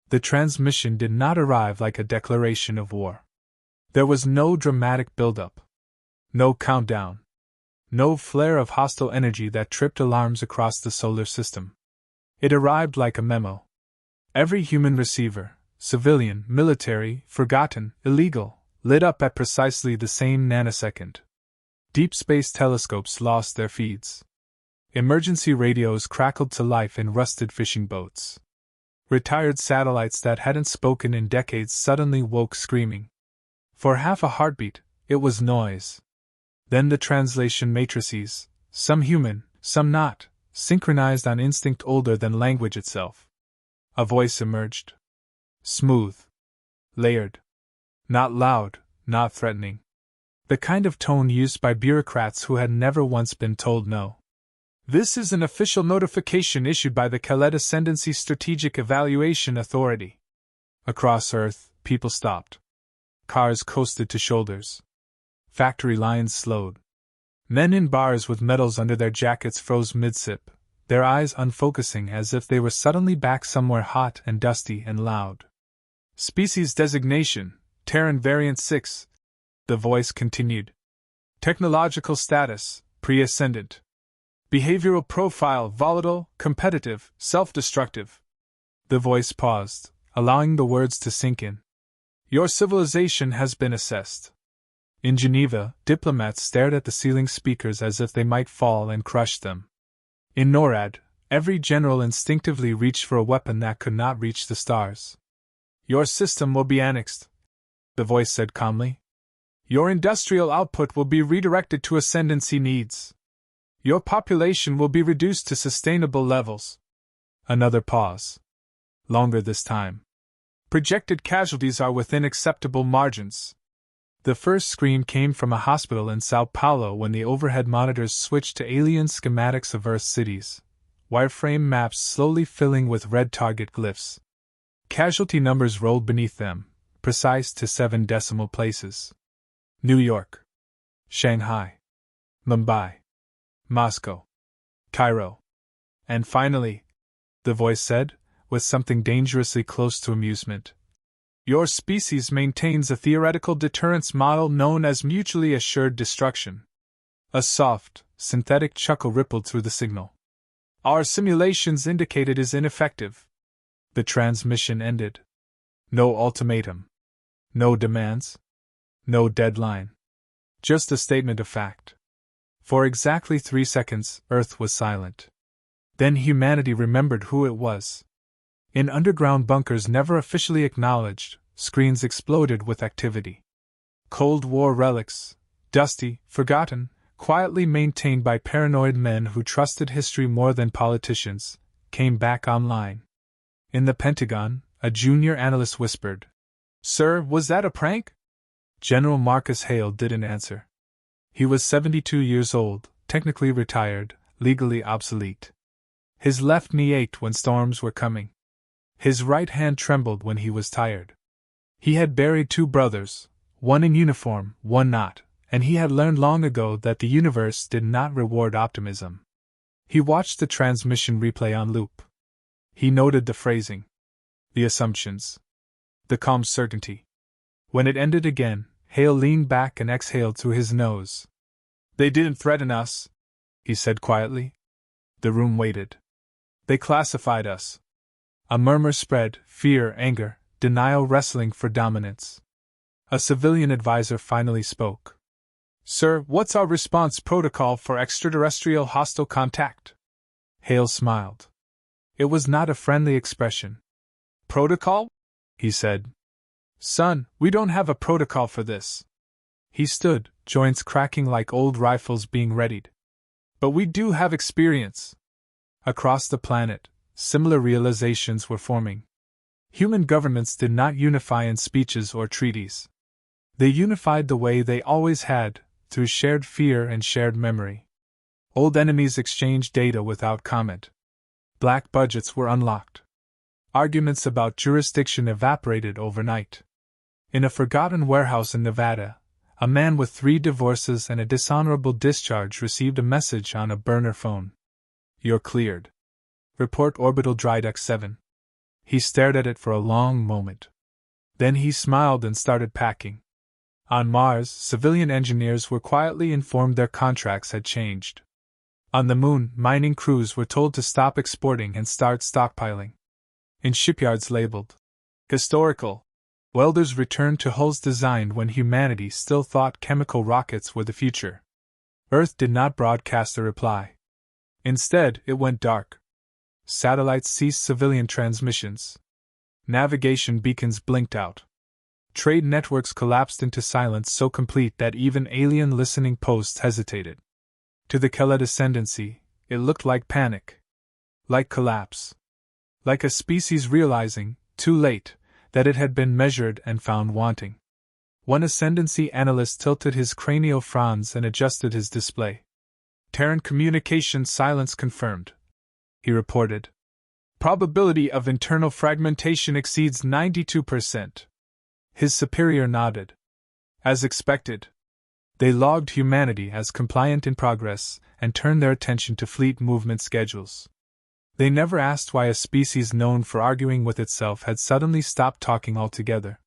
The transmission did not arrive like a declaration of war. There was no dramatic build-up. No countdown. No flare of hostile energy that tripped alarms across the solar system. It arrived like a memo. Every human receiver, civilian, military, forgotten, illegal, lit up at precisely the same nanosecond. Deep space telescopes lost their feeds. Emergency radios crackled to life in rusted fishing boats. Retired satellites that hadn't spoken in decades suddenly woke screaming. For half a heartbeat, it was noise. Then the translation matrices, some human, some not, synchronized on instinct older than language itself. A voice emerged. Smooth. Layered. Not loud, not threatening. The kind of tone used by bureaucrats who had never once been told no. This is an official notification issued by the Khaled Ascendancy Strategic Evaluation Authority. Across Earth, people stopped. Cars coasted to shoulders. Factory lines slowed. Men in bars with medals under their jackets froze mid-sip, their eyes unfocusing as if they were suddenly back somewhere hot and dusty and loud. Species designation, Terran Variant 6, the voice continued. Technological status, pre-ascendant. Behavioral profile, volatile, competitive, self-destructive. The voice paused, allowing the words to sink in. Your civilization has been assessed. In Geneva, diplomats stared at the ceiling speakers as if they might fall and crush them. In NORAD, every general instinctively reached for a weapon that could not reach the stars. Your system will be annexed, the voice said calmly. Your industrial output will be redirected to ascendancy needs. Your population will be reduced to sustainable levels. Another pause. Longer this time. Projected casualties are within acceptable margins. The first scream came from a hospital in Sao Paulo when the overhead monitors switched to alien schematics of Earth's cities, wireframe maps slowly filling with red target glyphs. Casualty numbers rolled beneath them, precise to 7 decimal places. New York. Shanghai. Mumbai. Moscow. Cairo. And finally, the voice said, with something dangerously close to amusement, your species maintains a theoretical deterrence model known as mutually assured destruction. A soft, synthetic chuckle rippled through the signal. Our simulations indicate it is ineffective. The transmission ended. No ultimatum. No demands. No deadline. Just a statement of fact. For exactly 3 seconds, Earth was silent. Then humanity remembered who it was. In underground bunkers never officially acknowledged, screens exploded with activity. Cold War relics, dusty, forgotten, quietly maintained by paranoid men who trusted history more than politicians, came back online. In the Pentagon, a junior analyst whispered, "Sir, was that a prank?" General Marcus Hale didn't answer. He was 72 years old, technically retired, legally obsolete. His left knee ached when storms were coming. His right hand trembled when he was tired. He had buried 2 brothers, one in uniform, one not, and he had learned long ago that the universe did not reward optimism. He watched the transmission replay on loop. He noted the phrasing, the assumptions, the calm certainty. When it ended again, Hale leaned back and exhaled through his nose. They didn't threaten us, he said quietly. The room waited. They classified us. A murmur spread, fear, anger, denial wrestling for dominance. A civilian advisor finally spoke. Sir, what's our response protocol for extraterrestrial hostile contact? Hale smiled. It was not a friendly expression. Protocol? He said. Son, we don't have a protocol for this. He stood, joints cracking like old rifles being readied. But we do have experience. Across the planet, similar realizations were forming. Human governments did not unify in speeches or treaties. They unified the way they always had, through shared fear and shared memory. Old enemies exchanged data without comment. Black budgets were unlocked. Arguments about jurisdiction evaporated overnight. In a forgotten warehouse in Nevada, a man with 3 divorces and a dishonorable discharge received a message on a burner phone. You're cleared. Report orbital dryduct 7. He stared at it for a long moment. Then he smiled and started packing. On Mars, civilian engineers were quietly informed their contracts had changed. On the Moon, mining crews were told to stop exporting and start stockpiling. In shipyards labeled historical, welders returned to hulls designed when humanity still thought chemical rockets were the future. Earth did not broadcast a reply. Instead, it went dark. Satellites ceased civilian transmissions. Navigation beacons blinked out. Trade networks collapsed into silence so complete that even alien listening posts hesitated. To the Khaled ascendancy, it looked like panic. Like collapse. Like a species realizing, too late, that it had been measured and found wanting. One ascendancy analyst tilted his cranial fronds and adjusted his display. Terran communication silence confirmed, he reported. Probability of internal fragmentation exceeds 92%. His superior nodded. As expected. They logged humanity as compliant in progress and turned their attention to fleet movement schedules. They never asked why a species known for arguing with itself had suddenly stopped talking altogether.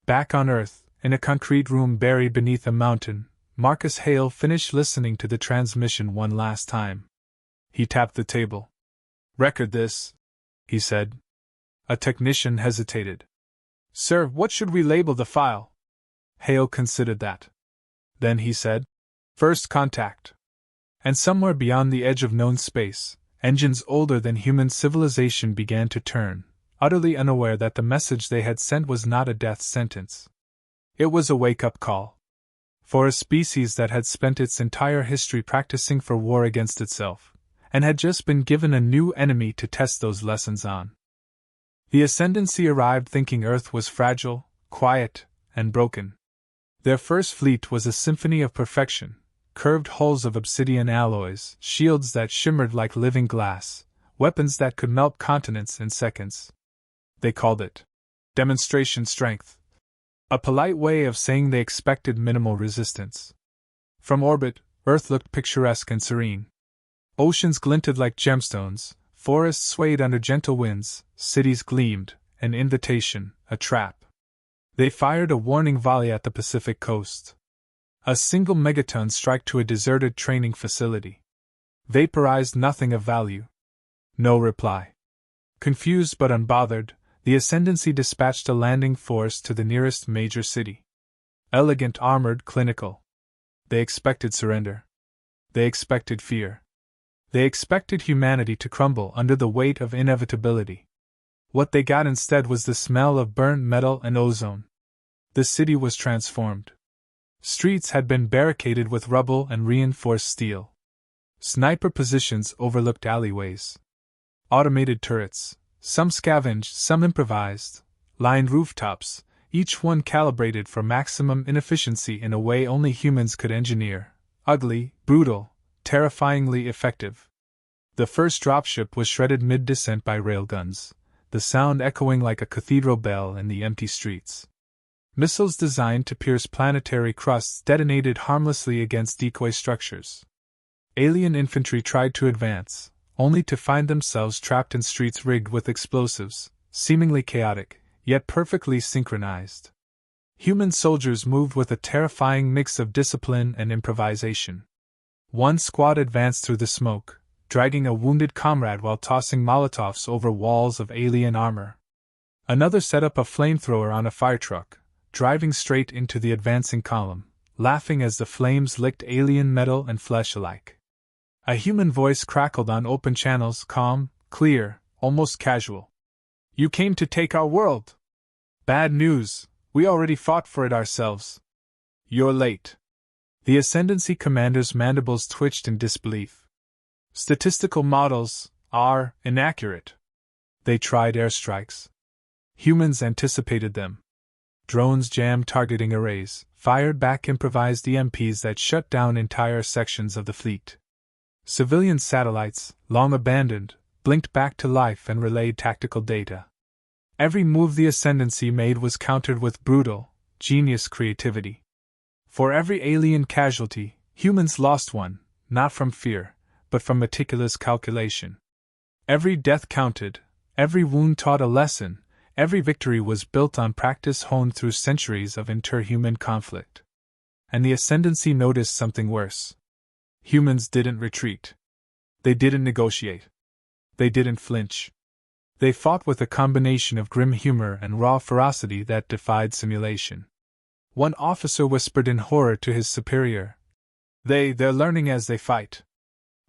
Back on Earth, in a concrete room buried beneath a mountain, Marcus Hale finished listening to the transmission one last time. He tapped the table. "Record this," he said. A technician hesitated. "Sir, what should we label the file?" Hale considered that. Then he said, "First contact." And somewhere beyond the edge of known space, engines older than human civilization began to turn, utterly unaware that the message they had sent was not a death sentence. It was a wake-up call. For a species that had spent its entire history practicing for war against itself, and had just been given a new enemy to test those lessons on. The ascendancy arrived thinking Earth was fragile, quiet, and broken. Their first fleet was a symphony of perfection, curved hulls of obsidian alloys, shields that shimmered like living glass, weapons that could melt continents in seconds. They called it demonstration strength. A polite way of saying they expected minimal resistance. From orbit, Earth looked picturesque and serene. Oceans glinted like gemstones, forests swayed under gentle winds, cities gleamed, an invitation, a trap. They fired a warning volley at the Pacific coast. A single megaton strike to a deserted training facility. Vaporized nothing of value. No reply. Confused but unbothered, the ascendancy dispatched a landing force to the nearest major city. Elegant, armored, clinical. They expected surrender. They expected fear. They expected humanity to crumble under the weight of inevitability. What they got instead was the smell of burnt metal and ozone. The city was transformed. Streets had been barricaded with rubble and reinforced steel. Sniper positions overlooked alleyways. Automated turrets, some scavenged, some improvised, lined rooftops, each one calibrated for maximum inefficiency in a way only humans could engineer. Ugly, brutal, terrifyingly effective. The first dropship was shredded mid-descent by railguns, the sound echoing like a cathedral bell in the empty streets. Missiles designed to pierce planetary crusts detonated harmlessly against decoy structures. Alien infantry tried to advance, only to find themselves trapped in streets rigged with explosives, seemingly chaotic, yet perfectly synchronized. Human soldiers moved with a terrifying mix of discipline and improvisation. One squad advanced through the smoke, dragging a wounded comrade while tossing Molotovs over walls of alien armor. Another set up a flamethrower on a fire truck, driving straight into the advancing column, laughing as the flames licked alien metal and flesh alike. A human voice crackled on open channels, calm, clear, almost casual. "You came to take our world. Bad news, we already fought for it ourselves. You're late." The ascendancy commander's mandibles twitched in disbelief. Statistical models are inaccurate. They tried airstrikes. Humans anticipated them. Drones jammed targeting arrays, fired back improvised EMPs that shut down entire sections of the fleet. Civilian satellites, long abandoned, blinked back to life and relayed tactical data. Every move the ascendancy made was countered with brutal, genius creativity. For every alien casualty, humans lost one, not from fear, but from meticulous calculation. Every death counted, Every wound taught a lesson, every victory was built on practice honed through centuries of interhuman conflict. And the Ascendancy noticed something worse. Humans didn't retreat. They didn't negotiate. They didn't flinch. They fought with a combination of grim humor and raw ferocity that defied simulation. One officer whispered in horror to his superior, They're learning as they fight."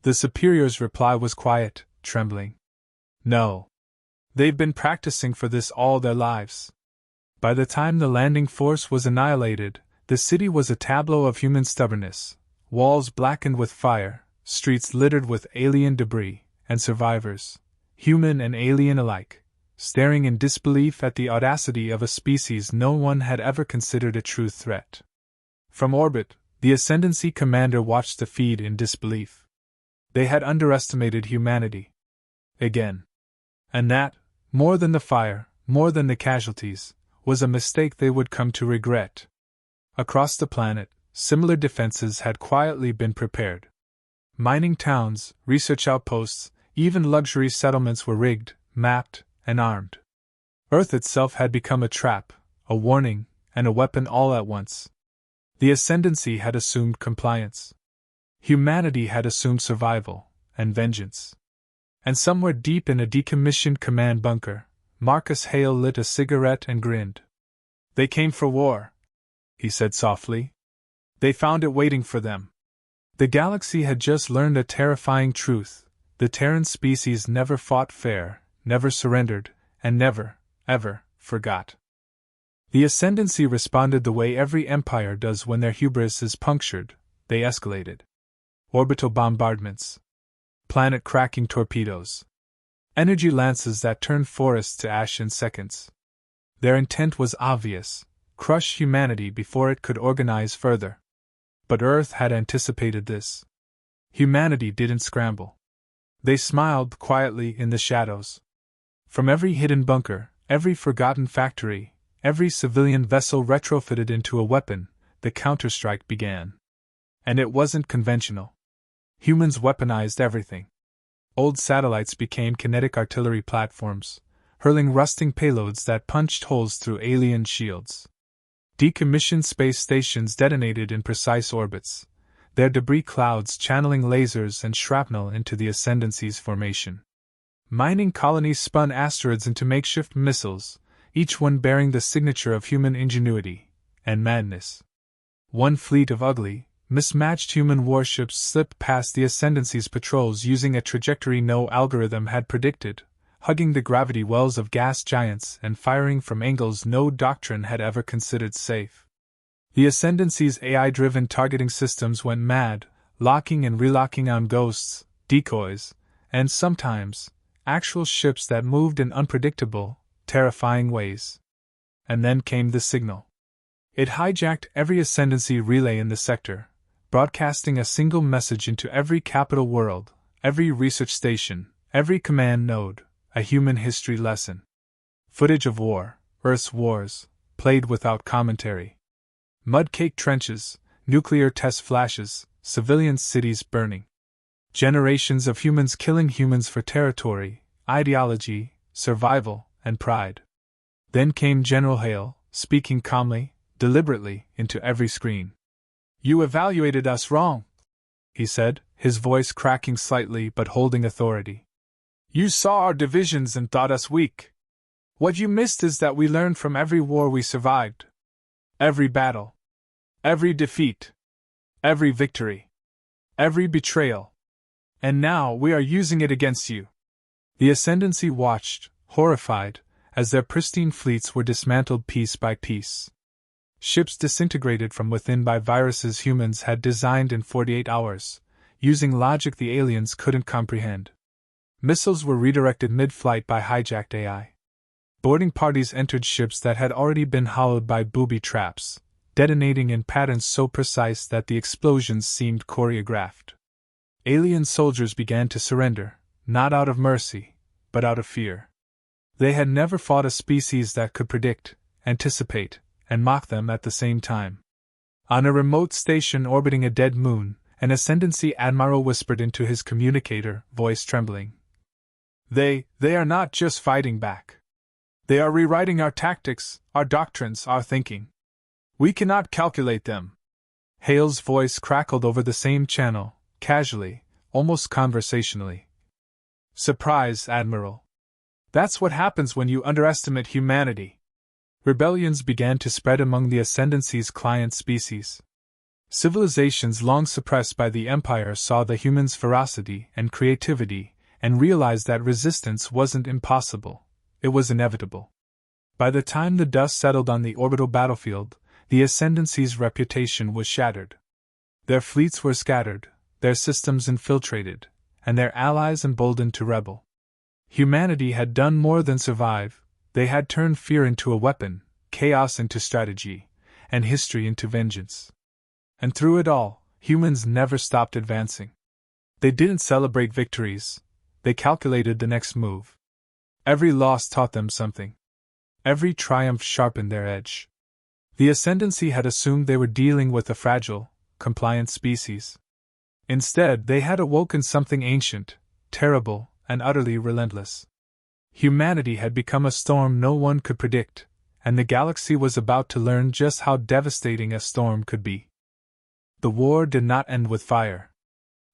The superior's reply was quiet, trembling. "No. They've been practicing for this all their lives." By the time the landing force was annihilated, the city was a tableau of human stubbornness, walls blackened with fire, streets littered with alien debris, and survivors, human and alien alike, staring in disbelief at the audacity of a species no one had ever considered a true threat. From orbit, the Ascendancy commander watched the feed in disbelief. They had underestimated humanity. Again. And that, more than the fire, more than the casualties, was a mistake they would come to regret. Across the planet, similar defenses had quietly been prepared. Mining towns, research outposts, even luxury settlements were rigged, mapped, and armed. Earth itself had become a trap, a warning, and a weapon all at once. The Ascendancy had assumed compliance. Humanity had assumed survival, and vengeance. And somewhere deep in a decommissioned command bunker, Marcus Hale lit a cigarette and grinned. "They came for war," he said softly. "They found it waiting for them." The galaxy had just learned a terrifying truth: the Terran species never fought fair, never surrendered, and never, ever, forgot. The Ascendancy responded the way every empire does when their hubris is punctured: they escalated. Orbital bombardments. Planet-cracking torpedoes. Energy lances that turned forests to ash in seconds. Their intent was obvious: crush humanity before it could organize further. But Earth had anticipated this. Humanity didn't scramble. They smiled quietly in the shadows. From every hidden bunker, every forgotten factory, every civilian vessel retrofitted into a weapon, the counterstrike began. And it wasn't conventional. Humans weaponized everything. Old satellites became kinetic artillery platforms, hurling rusting payloads that punched holes through alien shields. Decommissioned space stations detonated in precise orbits, their debris clouds channeling lasers and shrapnel into the Ascendancy's formation. Mining colonies spun asteroids into makeshift missiles, each one bearing the signature of human ingenuity and madness. One fleet of ugly, mismatched human warships slipped past the Ascendancy's patrols using a trajectory no algorithm had predicted, hugging the gravity wells of gas giants and firing from angles no doctrine had ever considered safe. The Ascendancy's AI-driven targeting systems went mad, locking and relocking on ghosts, decoys, and sometimes, actual ships that moved in unpredictable, terrifying ways. And then came the signal. It hijacked every Ascendancy relay in the sector, broadcasting a single message into every capital world, every research station, every command node, a human history lesson. Footage of war, Earth's wars, played without commentary. Mud-caked trenches, nuclear test flashes, civilian cities burning. Generations of humans killing humans for territory, ideology, survival, and pride. Then came General Hale, speaking calmly, deliberately, into every screen. "You evaluated us wrong," he said, his voice cracking slightly but holding authority. "You saw our divisions and thought us weak. What you missed is that we learned from every war we survived. Every battle. Every defeat. Every victory. Every betrayal. And now we are using it against you." The Ascendancy watched, horrified, as their pristine fleets were dismantled piece by piece. Ships disintegrated from within by viruses humans had designed in 48 hours, using logic the aliens couldn't comprehend. Missiles were redirected mid-flight by hijacked AI. Boarding parties entered ships that had already been hollowed by booby traps, detonating in patterns so precise that the explosions seemed choreographed. Alien soldiers began to surrender, not out of mercy, but out of fear. They had never fought a species that could predict, anticipate, and mock them at the same time. On a remote station orbiting a dead moon, an Ascendancy admiral whispered into his communicator, voice trembling. They are not just fighting back. They are rewriting our tactics, our doctrines, our thinking. We cannot calculate them. Hale's voice crackled over the same channel, casually, almost conversationally. Surprise, Admiral. That's what happens when you underestimate humanity. Rebellions began to spread among the Ascendancy's client species. Civilizations long suppressed by the Empire saw the humans' ferocity and creativity and realized that resistance wasn't impossible, it was inevitable. By the time the dust settled on the orbital battlefield, the Ascendancy's reputation was shattered. Their fleets were scattered, their systems infiltrated, and their allies emboldened to rebel. Humanity had done more than survive, they had turned fear into a weapon, chaos into strategy, and history into vengeance. And through it all, humans never stopped advancing. They didn't celebrate victories, they calculated the next move. Every loss taught them something. Every triumph sharpened their edge. The Ascendancy had assumed they were dealing with a fragile, compliant species. Instead, they had awoken something ancient, terrible, and utterly relentless. Humanity had become a storm no one could predict, and the galaxy was about to learn just how devastating a storm could be. The war did not end with fire.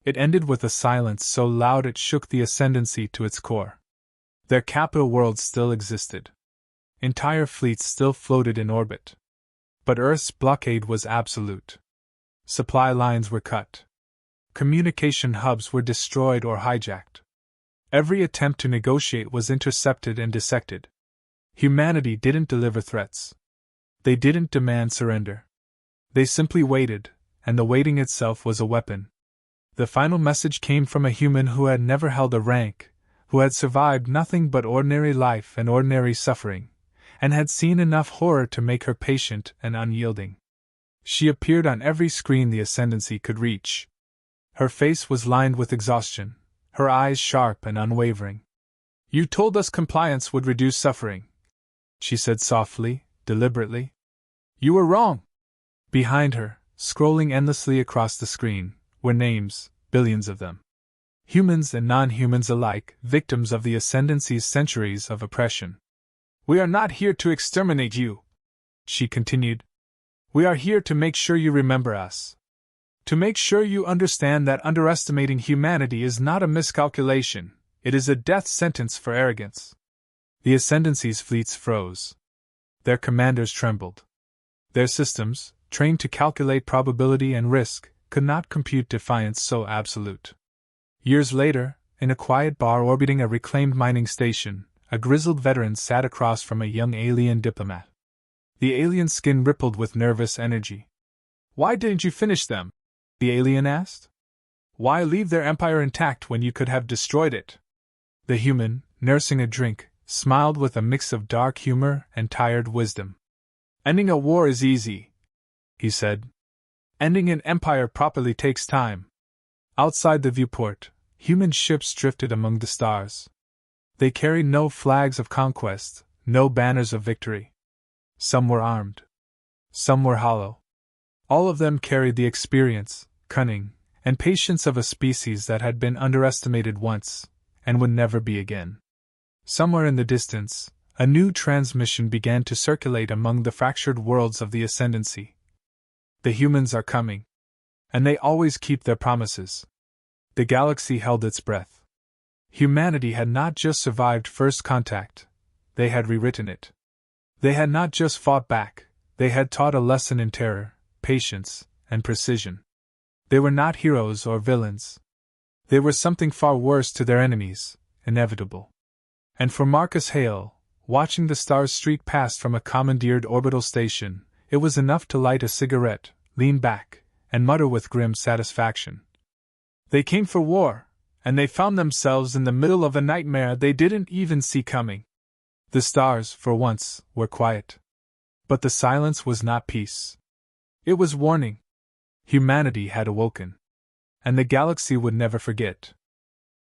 It ended with a silence so loud it shook the Ascendancy to its core. Their capital world still existed. Entire fleets still floated in orbit. But Earth's blockade was absolute. Supply lines were cut. Communication hubs were destroyed or hijacked. Every attempt to negotiate was intercepted and dissected. Humanity didn't deliver threats. They didn't demand surrender. They simply waited, and the waiting itself was a weapon. The final message came from a human who had never held a rank, who had survived nothing but ordinary life and ordinary suffering, and had seen enough horror to make her patient and unyielding. She appeared on every screen the Ascendancy could reach. Her face was lined with exhaustion, her eyes sharp and unwavering. "You told us compliance would reduce suffering," she said softly, deliberately. "You were wrong." Behind her, scrolling endlessly across the screen, were names, billions of them. Humans and non-humans alike, victims of the Ascendancy's centuries of oppression. "We are not here to exterminate you," she continued. "We are here to make sure you remember us. To make sure you understand that underestimating humanity is not a miscalculation, it is a death sentence for arrogance." The Ascendancy's fleets froze. Their commanders trembled. Their systems, trained to calculate probability and risk, could not compute defiance so absolute. Years later, in a quiet bar orbiting a reclaimed mining station, a grizzled veteran sat across from a young alien diplomat. The alien's skin rippled with nervous energy. "Why didn't you finish them?" the alien asked. "Why leave their empire intact when you could have destroyed it?" The human, nursing a drink, smiled with a mix of dark humor and tired wisdom. "Ending a war is easy," he said. "Ending an empire properly takes time." Outside the viewport, human ships drifted among the stars. They carried no flags of conquest, no banners of victory. Some were armed. Some were hollow. All of them carried the experience, cunning, and patience of a species that had been underestimated once, and would never be again. Somewhere in the distance, a new transmission began to circulate among the fractured worlds of the Ascendancy. "The humans are coming. And they always keep their promises." The galaxy held its breath. Humanity had not just survived first contact, they had rewritten it. They had not just fought back, they had taught a lesson in terror, patience, and precision. They were not heroes or villains. They were something far worse to their enemies, inevitable. And for Marcus Hale, watching the stars streak past from a commandeered orbital station, it was enough to light a cigarette, lean back, and mutter with grim satisfaction. They came for war, and they found themselves in the middle of a nightmare they didn't even see coming. The stars, for once, were quiet. But the silence was not peace. It was warning. Humanity had awoken. And the galaxy would never forget.